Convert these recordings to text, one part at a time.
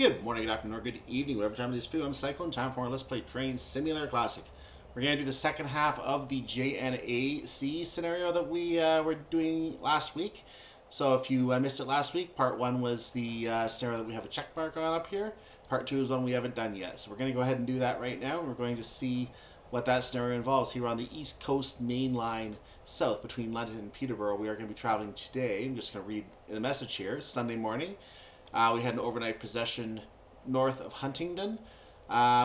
Good morning, good afternoon, or good evening, whatever time it is for you. I'm Cyclone. Time for Let's Play Train Simulator Classic. We're going to do the second half of the JNA-C scenario that we were doing last week. So if you missed it last week, part one was the scenario that we have a check mark on up here. Part two is one we haven't done yet. So we're going to go ahead and do that right now. We're going to see what that scenario involves here on the East Coast Main Line south between London and Peterborough. We are going to be traveling today. I'm just going to read the message here. It's Sunday morning. We had an overnight possession north of Huntingdon,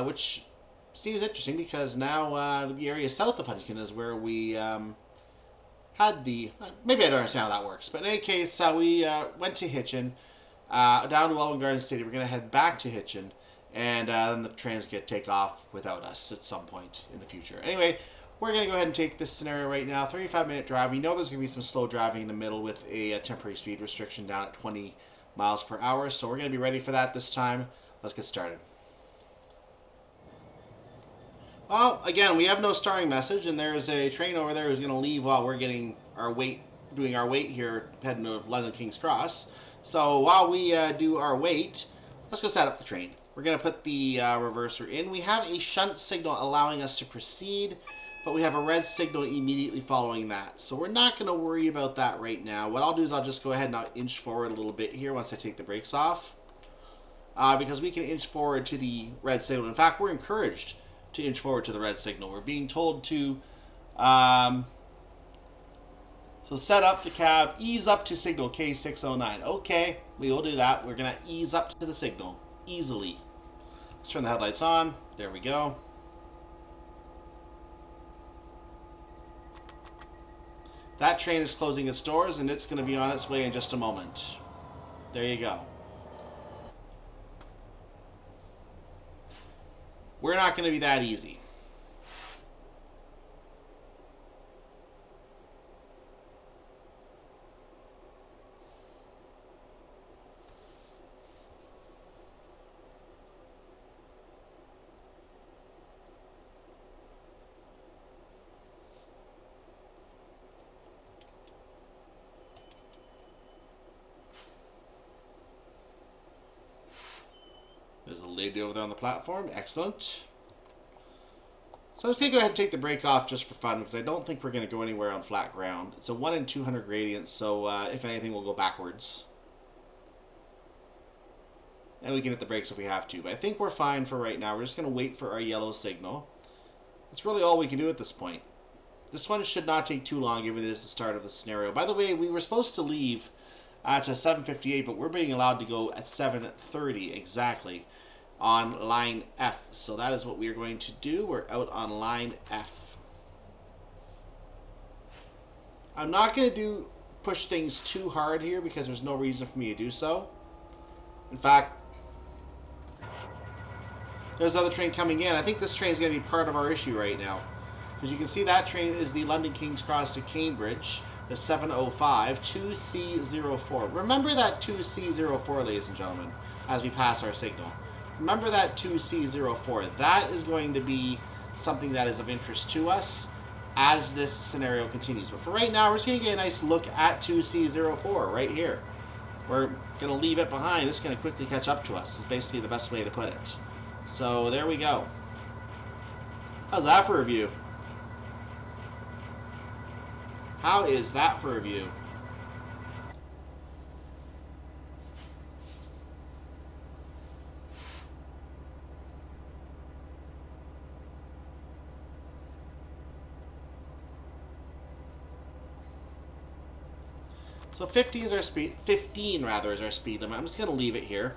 which seems interesting because now the area south of Huntingdon is where we had the... maybe I don't understand how that works. But in any case, we went to Hitchin, down to Welwyn Garden Stadium. We're going to head back to Hitchin, and then the train's going to take off without us at some point in the future. Anyway, we're going to go ahead and take this scenario right now. 35-minute drive. We know there's going to be some slow driving in the middle with a temporary speed restriction down at 20 miles per hour, so we're going to be ready for that this time. Let's get started. Well, again, we have no starting message, and there's a train over there who's going to leave while we're getting our wait, doing our wait here, heading to London King's Cross. So while we do our wait, let's go set up the train. We're going to put the reverser in. We have a shunt signal allowing us to proceed, but we have a red signal immediately following that. So we're not going to worry about that right now. What I'll do is I'll just go ahead and I'll inch forward a little bit here once I take the brakes off. Because we can inch forward to the red signal. In fact, we're encouraged to inch forward to the red signal. We're being told to so set up the cab, ease up to signal K609. Okay, we will do that. We're going to ease up to the signal easily. Let's turn the headlights on. There we go. That train is closing its doors, and it's going to be on its way in just a moment. There you go. We're not going to be that easy. There's a lady over there on the platform. Excellent. So I'm just going to go ahead and take the brake off just for fun because I don't think we're going to go anywhere on flat ground. It's a 1 in 200 gradient, so if anything, we'll go backwards. And we can hit the brakes if we have to. But I think we're fine for right now. We're just going to wait for our yellow signal. That's really all we can do at this point. This one should not take too long given it is the start of the scenario. By the way, we were supposed to leave at 7:58, but we're being allowed to go at 7:30 exactly on line F. So that is what we are going to do. We're out on line F. I'm not going to push things too hard here because there's no reason for me to do so. In fact, there's another train coming in. I think this train is going to be part of our issue right now. Because you can see that train is the London King's Cross to Cambridge, the 705, 2C04. Remember that 2C04, ladies and gentlemen, as we pass our signal. Remember that 2C04. That is going to be something that is of interest to us as this scenario continues. But for right now, we're just going to get a nice look at 2C04 right here. We're going to leave it behind. It's going to quickly catch up to us is basically the best way to put it. So there we go. How's that for a view? How is that for a view? So 15 is our speed. 15 rather is our speed limit. I'm just going to leave it here.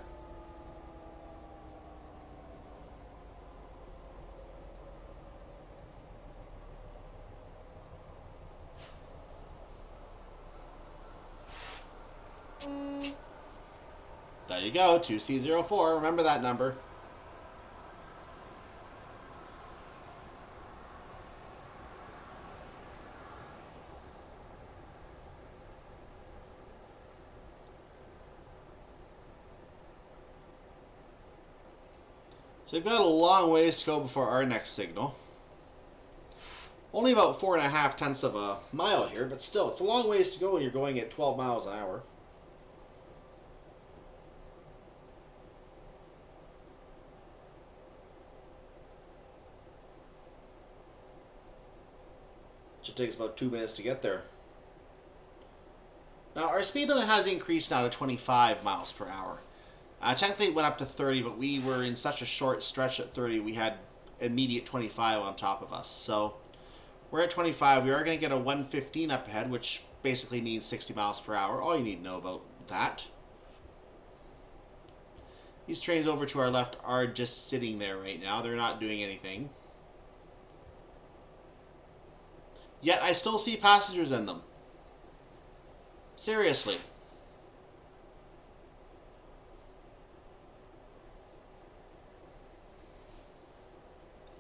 There you go, 2C04. Remember that number. So we've got a long ways to go before our next signal. Only about 4.5 of a mile here, but still, it's a long ways to go when you're going at 12 miles an hour. Should take us about 2 minutes to get there. Now, our speed limit has increased now to 25 miles per hour. Technically, it went up to 30, but we were in such a short stretch at 30, we had immediate 25 on top of us. So, we're at 25. We are going to get a 115 up ahead, which basically means 60 miles per hour. All you need to know about that. These trains over to our left are just sitting there right now. They're not doing anything. Yet, I still see passengers in them. Seriously.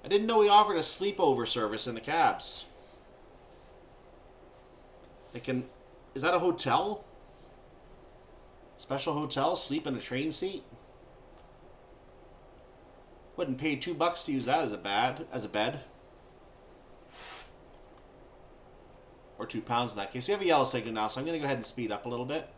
I didn't know we offered a sleepover service in the cabs. Is that a hotel? Special hotel? Sleep in a train seat? Wouldn't pay $2 to use that as a bed. Or £2 in that case. We have a yellow signal now, so I'm going to go ahead and speed up a little bit.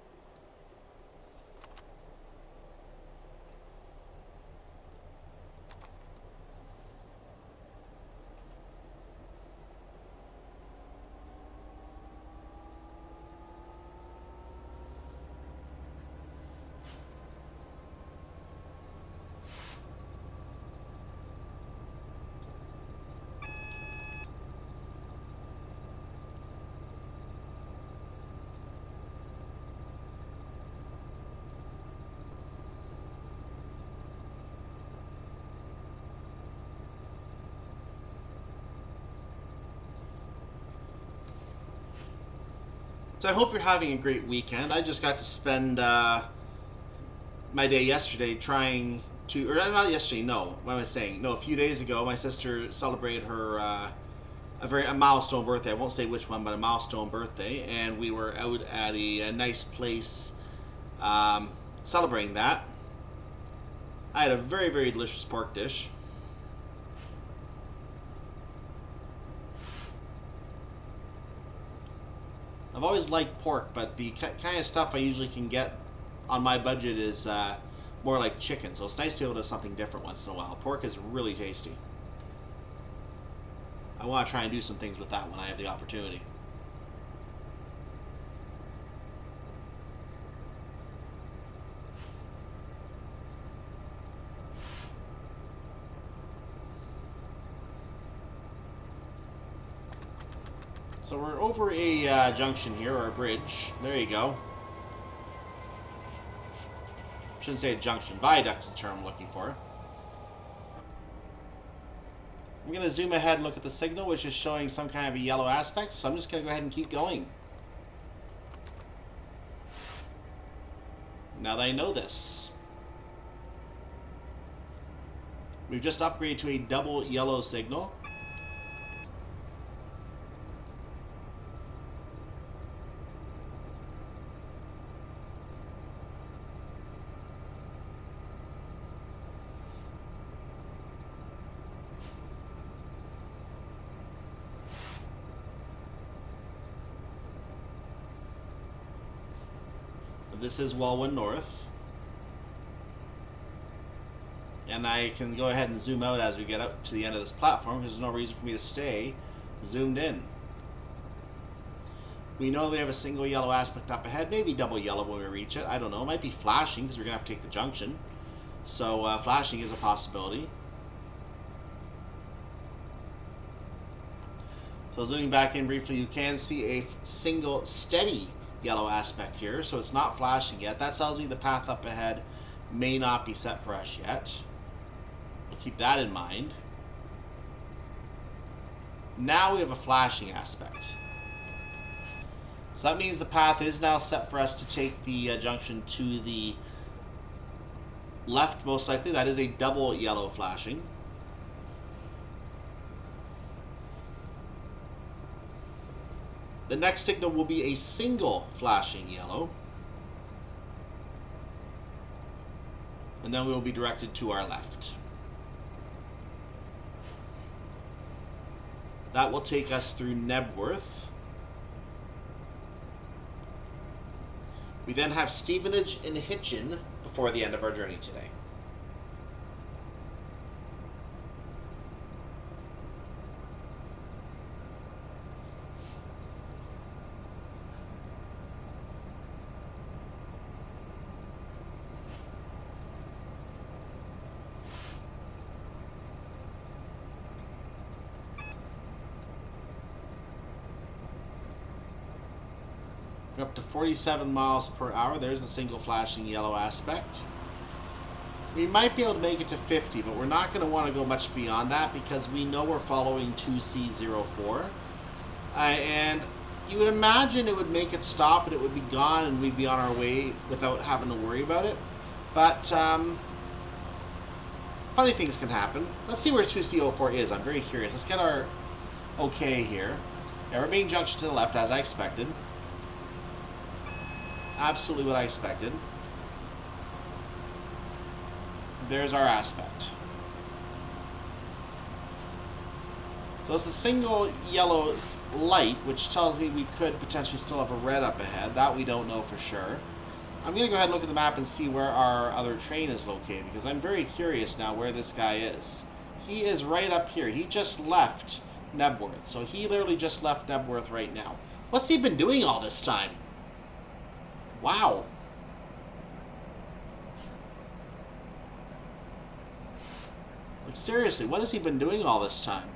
So I hope you're having a great weekend. I just got to spend my day yesterday trying to, or not yesterday, no, what am I saying? No, a few days ago, my sister celebrated her a milestone birthday. I won't say which one, but a milestone birthday, and we were out at a nice place celebrating that. I had a very, very delicious pork dish. I've always liked pork, but the kind of stuff I usually can get on my budget is more like chicken. So it's nice to be able to have something different once in a while. Pork is really tasty. I want to try and do some things with that when I have the opportunity. So we're over a junction here, or a bridge. There you go. Shouldn't say a junction. Viaduct is the term I'm looking for. I'm going to zoom ahead and look at the signal, which is showing some kind of a yellow aspect. So I'm just going to go ahead and keep going. Now that I know this. We've just upgraded to a double yellow signal. This is Welwyn North. And I can go ahead and zoom out as we get up to the end of this platform because there's no reason for me to stay zoomed in. We know we have a single yellow aspect up ahead, maybe double yellow when we reach it. I don't know. It might be flashing because we're going to have to take the junction. So flashing is a possibility. So zooming back in briefly, you can see a single steady yellow aspect here, so it's not flashing yet. That tells me the path up ahead may not be set for us yet. We'll keep that in mind. Now we have a flashing aspect. So that means the path is now set for us to take the junction to the left, most likely. That is a double yellow flashing. The next signal will be a single flashing yellow. And then we will be directed to our left. That will take us through Knebworth. We then have Stevenage and Hitchin before the end of our journey today. We're up to 47 miles per hour. There's a single flashing yellow aspect. We might be able to make it to 50, but we're not going to want to go much beyond that because we know we're following 2C04. And you would imagine it would make it stop and it would be gone and we'd be on our way without having to worry about it. But funny things can happen. Let's see where 2C04 is. I'm very curious. Let's get our okay here. Yeah, we're being junction to the left as I expected. Absolutely what I expected. There's our aspect. So it's a single yellow light, which tells me we could potentially still have a red up ahead. That we don't know for sure. I'm going to go ahead and look at the map and see where our other train is located, because I'm very curious now where this guy is. He is right up here. He just left Knebworth. So he literally just left Knebworth right now. What's he been doing all this time? Wow. Like, seriously, what has he been doing all this time?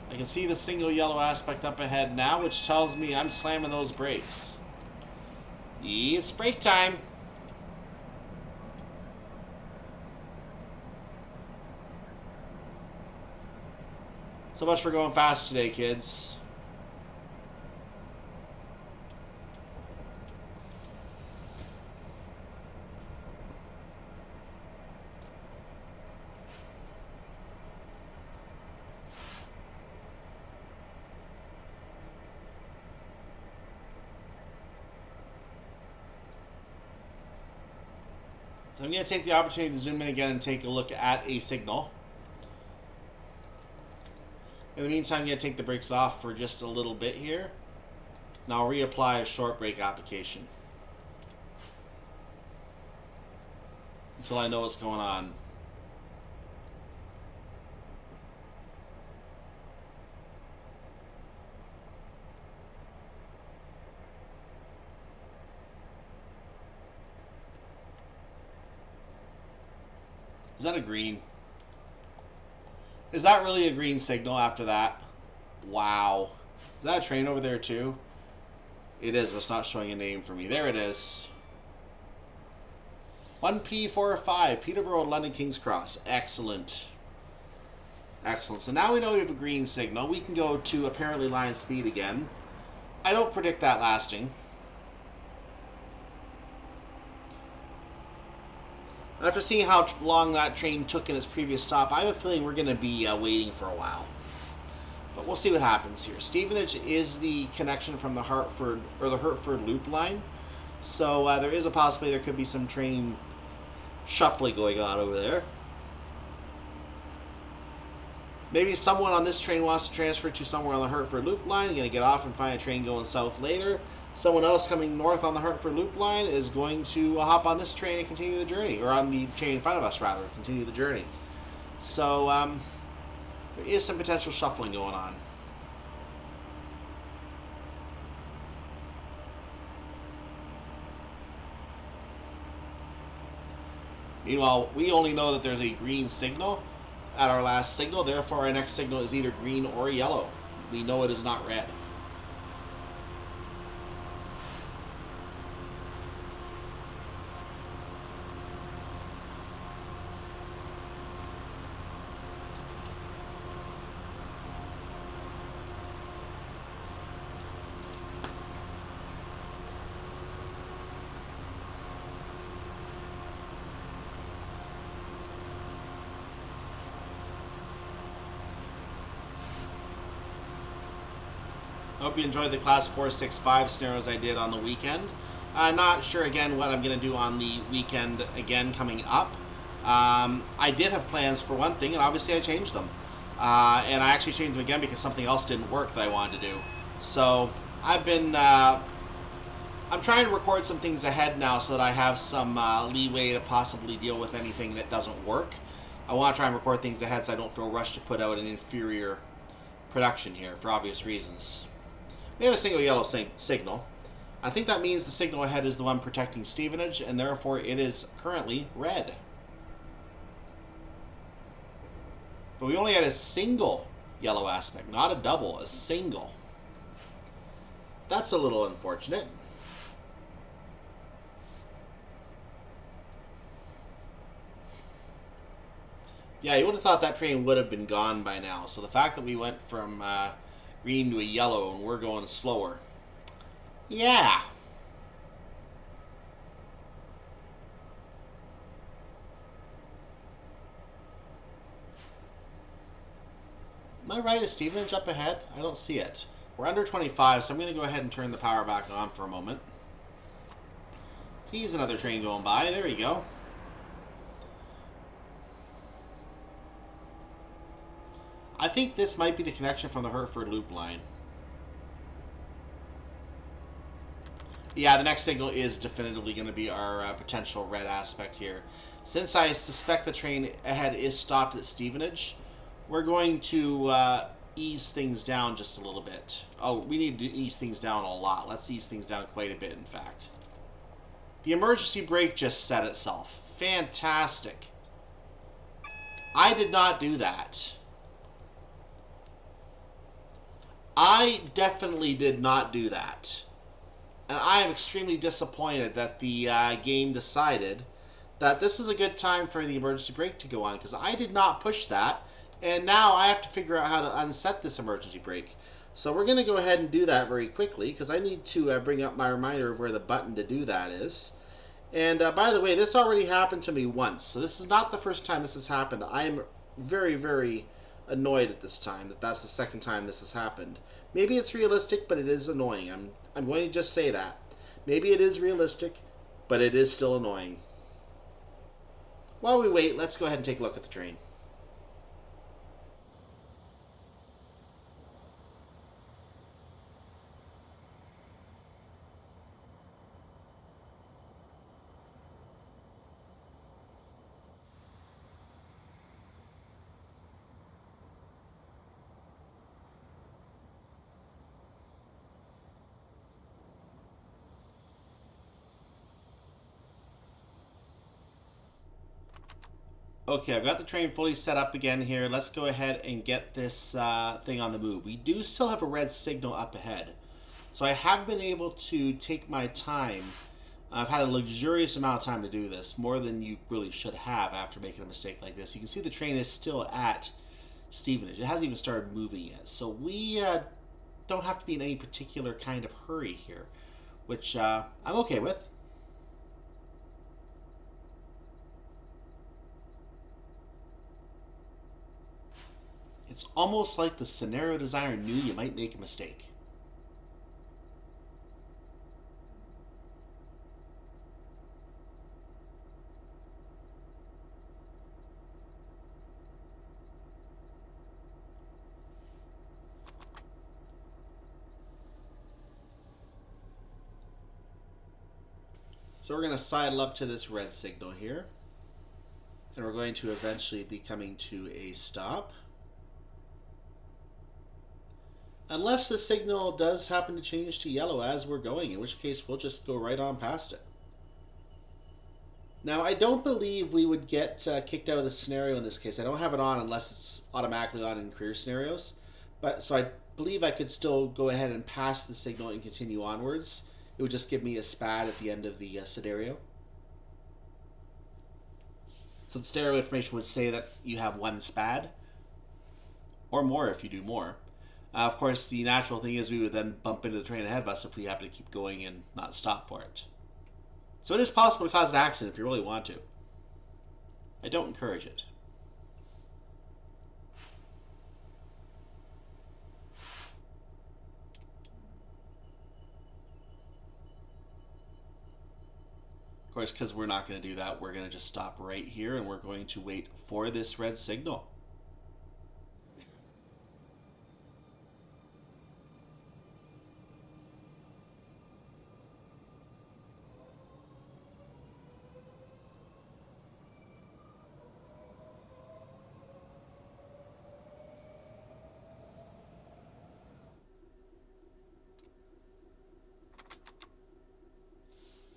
I can see the single yellow aspect up ahead now, which tells me I'm slamming those brakes. It's brake time. So much for going fast today, kids. So I'm going to take the opportunity to zoom in again and take a look at a signal. In the meantime, I'm going to take the brakes off for just a little bit here. And I'll reapply a short brake application until I know what's going on. Is that a green? Is that really a green signal after that? Wow. Is that a train over there too? It is, but it's not showing a name for me. There it is. 1P45, Peterborough, London, King's Cross. Excellent. Excellent. So now we know we have a green signal. We can go to apparently line speed again. I don't predict that lasting. After seeing how long that train took in its previous stop, I have a feeling we're going to be waiting for a while. But we'll see what happens here. Stevenage is the connection from the Hertford Loop line. So there is a possibility there could be some train shuffling going on over there. Maybe someone on this train wants to transfer to somewhere on the Hertford Loop line, going to get off and find a train going south later. Someone else coming north on the Hertford Loop line is going to hop on this train and continue the journey, or on the train in front of us, rather, continue the journey. So there is some potential shuffling going on. Meanwhile, we only know that there's a green signal at our last signal, therefore our next signal is either green or yellow. We know it is not red. Hope you enjoyed the Class 465 scenarios I did on the weekend. I'm not sure, again, what I'm going to do on the weekend again coming up. I did have plans for one thing, and obviously I changed them. And I actually changed them again because something else didn't work that I wanted to do. So I've been... I'm trying to record some things ahead now so that I have some leeway to possibly deal with anything that doesn't work. I want to try and record things ahead so I don't feel rushed to put out an inferior production here for obvious reasons. We have a single yellow signal. I think that means the signal ahead is the one protecting Stevenage, and therefore it is currently red. But we only had a single yellow aspect, not a double, a single. That's a little unfortunate. Yeah, you would have thought that train would have been gone by now. So the fact that we went from green to a yellow and we're going slower. Yeah. Am I right? Is Stevenage up ahead? I don't see it. We're under 25, so I'm going to go ahead and turn the power back on for a moment. He's another train going by. There you go. I think this might be the connection from the Hereford Loop line. Yeah, the next signal is definitively going to be our potential red aspect here. Since I suspect the train ahead is stopped at Stevenage, we're going to ease things down just a little bit. Oh, we need to ease things down a lot. Let's ease things down quite a bit, in fact. The emergency brake just set itself. Fantastic. I did not do that. I definitely did not do that. And I am extremely disappointed that the game decided that this was a good time for the emergency brake to go on, because I did not push that, and now I have to figure out how to unset this emergency brake. So we're going to go ahead and do that very quickly, because I need to bring up my reminder of where the button to do that is. And by the way, this already happened to me once, so this is not the first time this has happened. I am very, very annoyed at this time that that's the second time this has happened. Maybe it's realistic, but it is annoying. I'm going to just say that. Maybe it is realistic, but it is still annoying. While we wait, let's go ahead and take a look at the train. Okay, I've got the train fully set up again here. Let's go ahead and get this thing on the move. We do still have a red signal up ahead. So I have been able to take my time. I've had a luxurious amount of time to do this, more than you really should have after making a mistake like this. You can see the train is still at Stevenage. It hasn't even started moving yet. So we don't have to be in any particular kind of hurry here, which I'm okay with. It's almost like the scenario designer knew you might make a mistake. So we're going to sidle up to this red signal here, and we're going to eventually be coming to a stop. Unless the signal does happen to change to yellow as we're going, in which case we'll just go right on past it. Now, I don't believe we would get kicked out of the scenario in this case. I don't have it on unless it's automatically on in career scenarios. But so I believe I could still go ahead and pass the signal and continue onwards. It would just give me a SPAD at the end of the scenario. So the stereo information would say that you have one SPAD, or more if you do more. Of course, the natural thing is we would then bump into the train ahead of us if we happen to keep going and not stop for it. So it is possible to cause an accident if you really want to. I don't encourage it. Of course, because we're not going to do that, we're going to just stop right here and we're going to wait for this red signal.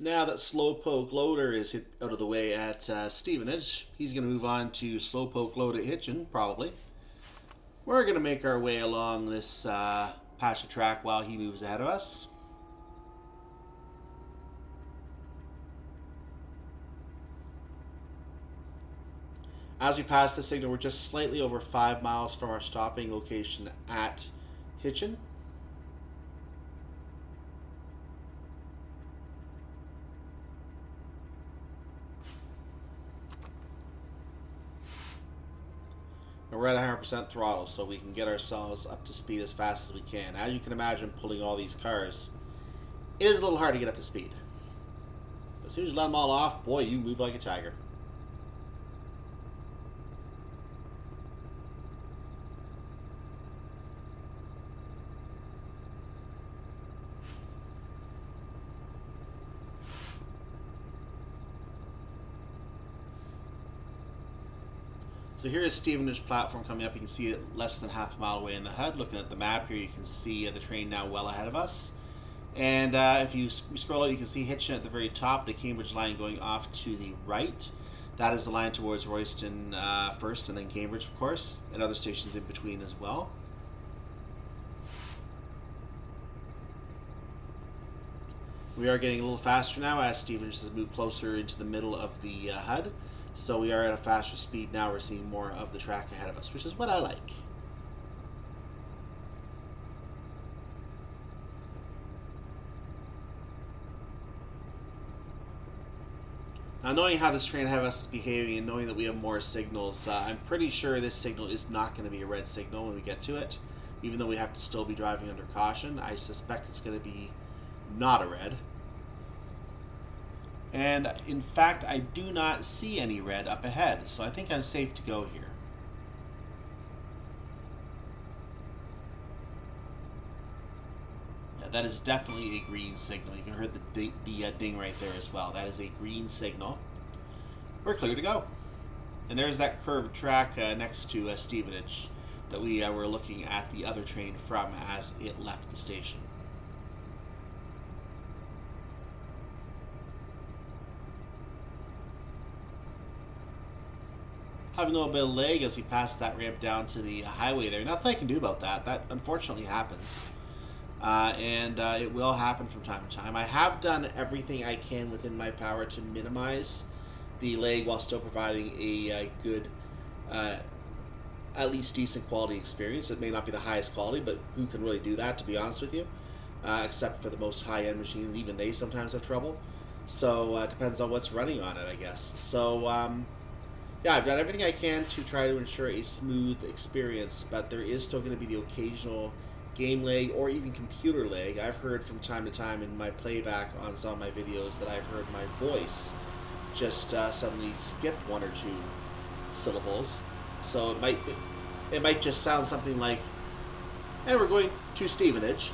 Now that Slowpoke Loader is out of the way at Stevenage, he's going to move on to Slowpoke Load at Hitchin, probably. We're going to make our way along this patch of track while he moves ahead of us. As we pass the signal, we're just slightly over 5 miles from our stopping location at Hitchin. And we're at 100% throttle, so we can get ourselves up to speed as fast as we can. As you can imagine, pulling all these cars is a little hard to get up to speed. But as soon as you let them all off, boy, you move like a tiger. So here is Stevenage platform coming up. You can see it less than half a mile away in the HUD. Looking at the map here, you can see the train now well ahead of us. And if you scroll out, you can see Hitchin at the very top, the Cambridge line going off to the right. That is the line towards Royston first, and then Cambridge, of course, and other stations in between as well. We are getting a little faster now as Stevenage has moved closer into the middle of the HUD. So we are at a faster speed now. We're seeing more of the track ahead of us, which is what I like. Now, knowing how this train ahead of us is behaving and knowing that we have more signals, I'm pretty sure this signal is not going to be a red signal when we get to it. Even though we have to still be driving under caution, I suspect it's going to be not a red. And in fact, I do not see any red up ahead, so I think I'm safe to go here. Yeah, that is definitely a green signal. You can hear the ding right there as well. That is a green signal. We're clear to go. And there's that curved track next to Stevenage that we were looking at the other train from as it left the station. Having a little bit of lag as we pass that ramp down to the highway there. Nothing I can do about that. That unfortunately happens. And it will happen from time to time. I have done everything I can within my power to minimize the lag while still providing a good, at least decent quality experience. It may not be the highest quality, but who can really do that, to be honest with you? Except for the most high-end machines. Even they sometimes have trouble. So it depends on what's running on it, I guess. So yeah, I've done everything I can to try to ensure a smooth experience, but there is still going to be the occasional game lag or even computer lag. I've heard from time to time in my playback on some of my videos that I've heard my voice just suddenly skip one or two syllables. So it might just sound something like, and we're going to Stevenage.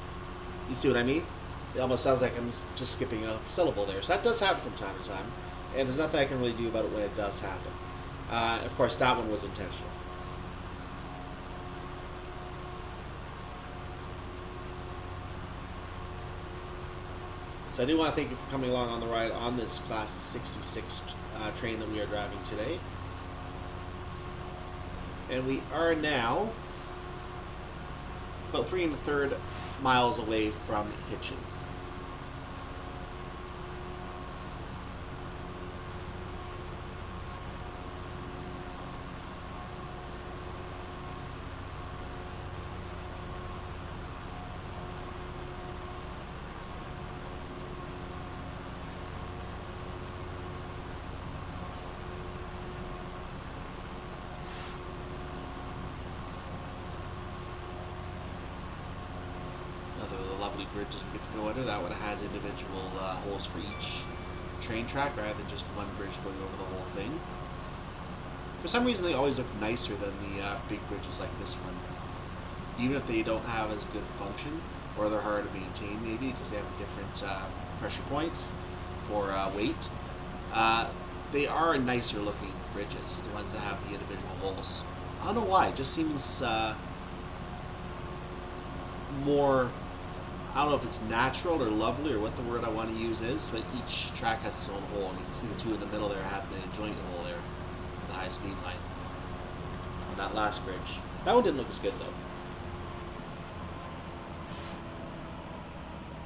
You see what I mean? It almost sounds like I'm just skipping a syllable there. So that does happen from time to time, and there's nothing I can really do about it when it does happen. Of course, that one was intentional. So I do want to thank you for coming along on the ride on this Class 66 train that we are driving today. And we are now about 3 1/3 miles away from Hitchin. Lovely bridges we get to go under. That one has individual holes for each train track rather than just one bridge going over the whole thing. For some reason, they always look nicer than the big bridges like this one, even if they don't have as good function or they're hard to maintain, maybe because they have the different pressure points for weight. They are nicer looking bridges, the ones that have the individual holes. I don't know why, it just seems more, I don't know if it's natural or lovely or what the word I want to use is, but each track has its own hole, and you can see the two in the middle there have the joint hole there for the high speed line on that last bridge. That one didn't look as good though.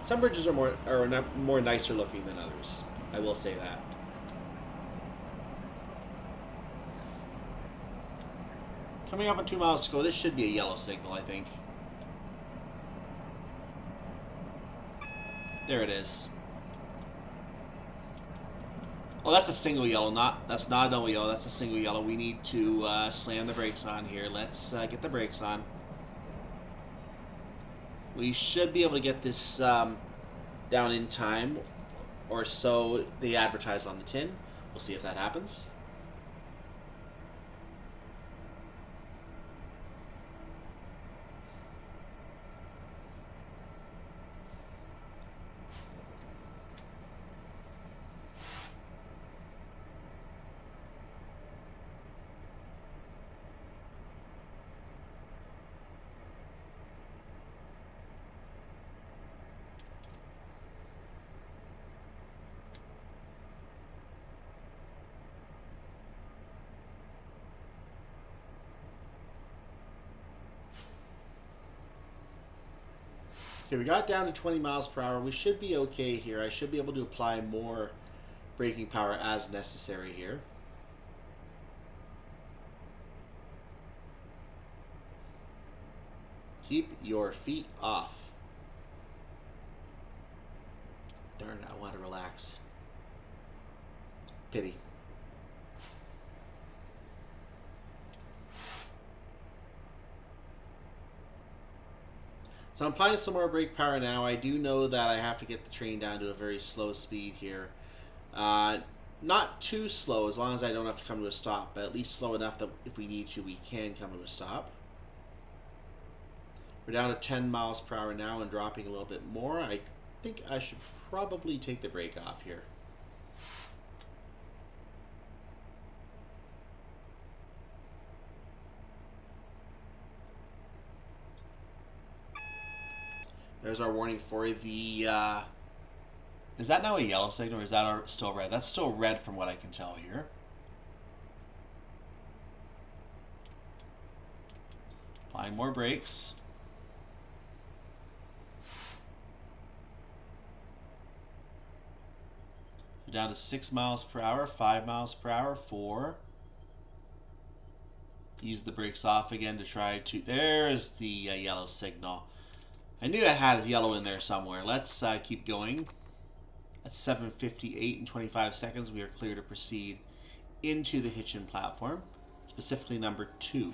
Some bridges are more nicer looking than others. I will say that. Coming up on 2 miles to go, this should be a yellow signal, I think. There it is. Oh, that's a single yellow. That's not a double yellow. That's a single yellow. We need to slam the brakes on here. Let's get the brakes on. We should be able to get this down in time, or so they advertise on the tin. We'll see if that happens. Okay, we got down to 20 miles per hour. We should be okay here. I should be able to apply more braking power as necessary here. Keep your feet off. Darn it, I want to relax. Pity. So I'm applying some more brake power now. I do know that I have to get the train down to a very slow speed here. Not too slow, as long as I don't have to come to a stop, but at least slow enough that if we need to, we can come to a stop. We're down to 10 miles per hour now and dropping a little bit more. I think I should probably take the brake off here. There's our warning for the, is that now a yellow signal or is that still red? That's still red from what I can tell here. Applying more brakes. We're down to 6 miles per hour, 5 miles per hour, 4. Ease the brakes off again to try to, there's the yellow signal. I knew I had yellow in there somewhere. Let's keep going. At 7:58 and 25 seconds, we are clear to proceed into the Hitchin platform, specifically number 2.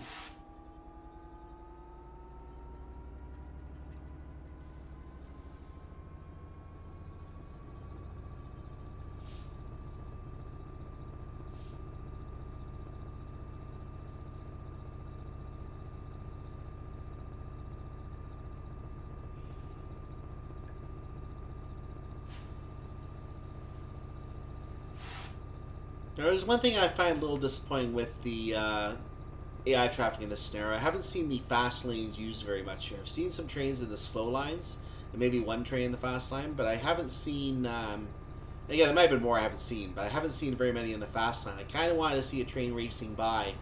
There's one thing I find a little disappointing with the AI traffic in this scenario. I haven't seen the fast lanes used very much here. I've seen some trains in the slow lines, and maybe one train in the fast line, but I haven't seen, again, there might have been more I haven't seen, but I haven't seen very many in the fast line. I kind of wanted to see a train racing by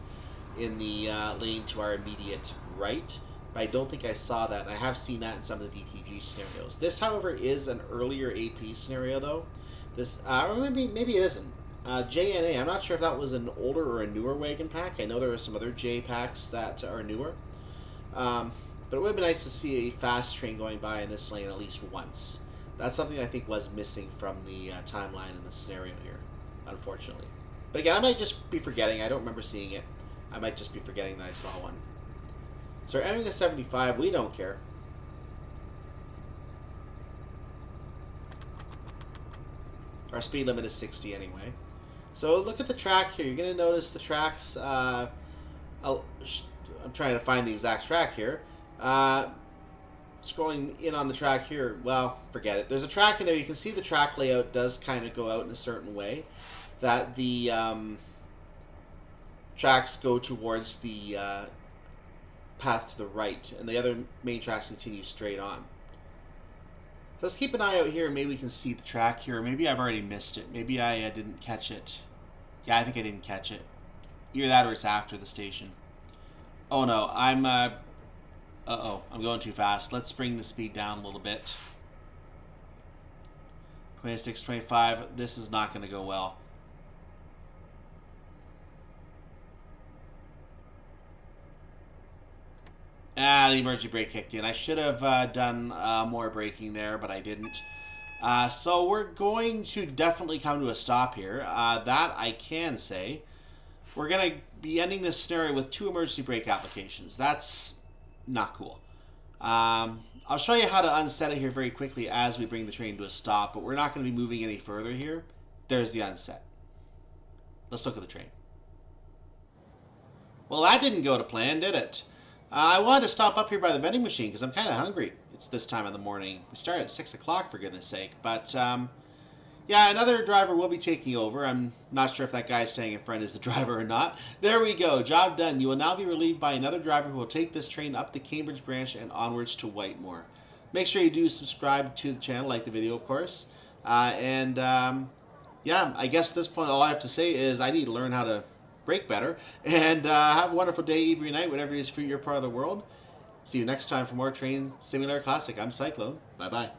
in the lane to our immediate right, but I don't think I saw that, and I have seen that in some of the DTG scenarios. This, however, is an earlier AP scenario, though. This, or maybe it isn't. JNA, I'm not sure if that was an older or a newer wagon pack. I know there are some other J packs that are newer. But it would have been nice to see a fast train going by in this lane at least once. That's something I think was missing from the timeline in the scenario here, unfortunately. But again, I might just be forgetting. I don't remember seeing it. I might just be forgetting that I saw one. So we're entering a 75. We don't care. Our speed limit is 60 anyway. So look at the track here. You're going to notice the tracks. I'm trying to find the exact track here. Scrolling in on the track here. Well, forget it. There's a track in there. You can see the track layout does kind of go out in a certain way. That the tracks go towards the path to the right. And the other main tracks continue straight on. Let's keep an eye out here. Maybe we can see the track here. Maybe I've already missed it. Maybe I didn't catch it. Yeah, I think I didn't catch it. Either that or it's after the station. Oh no, I'm I'm going too fast. Let's bring the speed down a little bit. 26, 25. This is not going to go well. The emergency brake kicked in. I should have done more braking there, but I didn't. So we're going to definitely come to a stop here. That I can say. We're going to be ending this scenario with 2 emergency brake applications. That's not cool. I'll show you how to unset it here very quickly as we bring the train to a stop, but we're not going to be moving any further here. There's the unset. Let's look at the train. Well, that didn't go to plan, did it? I wanted to stop up here by the vending machine because I'm kind of hungry. It's this time in the morning. We start at 6 o'clock, for goodness sake. But, yeah, another driver will be taking over. I'm not sure if that guy staying in front is the driver or not. There we go. Job done. You will now be relieved by another driver who will take this train up the Cambridge branch and onwards to Whitemoor. Make sure you do subscribe to the channel, like the video, of course. Yeah, I guess at this point all I have to say is I need to learn how to brake better. And have a wonderful day, evening, night, whatever it is for your part of the world. See you next time for more Train Simulator Classic. I'm Cyclone. Bye-bye.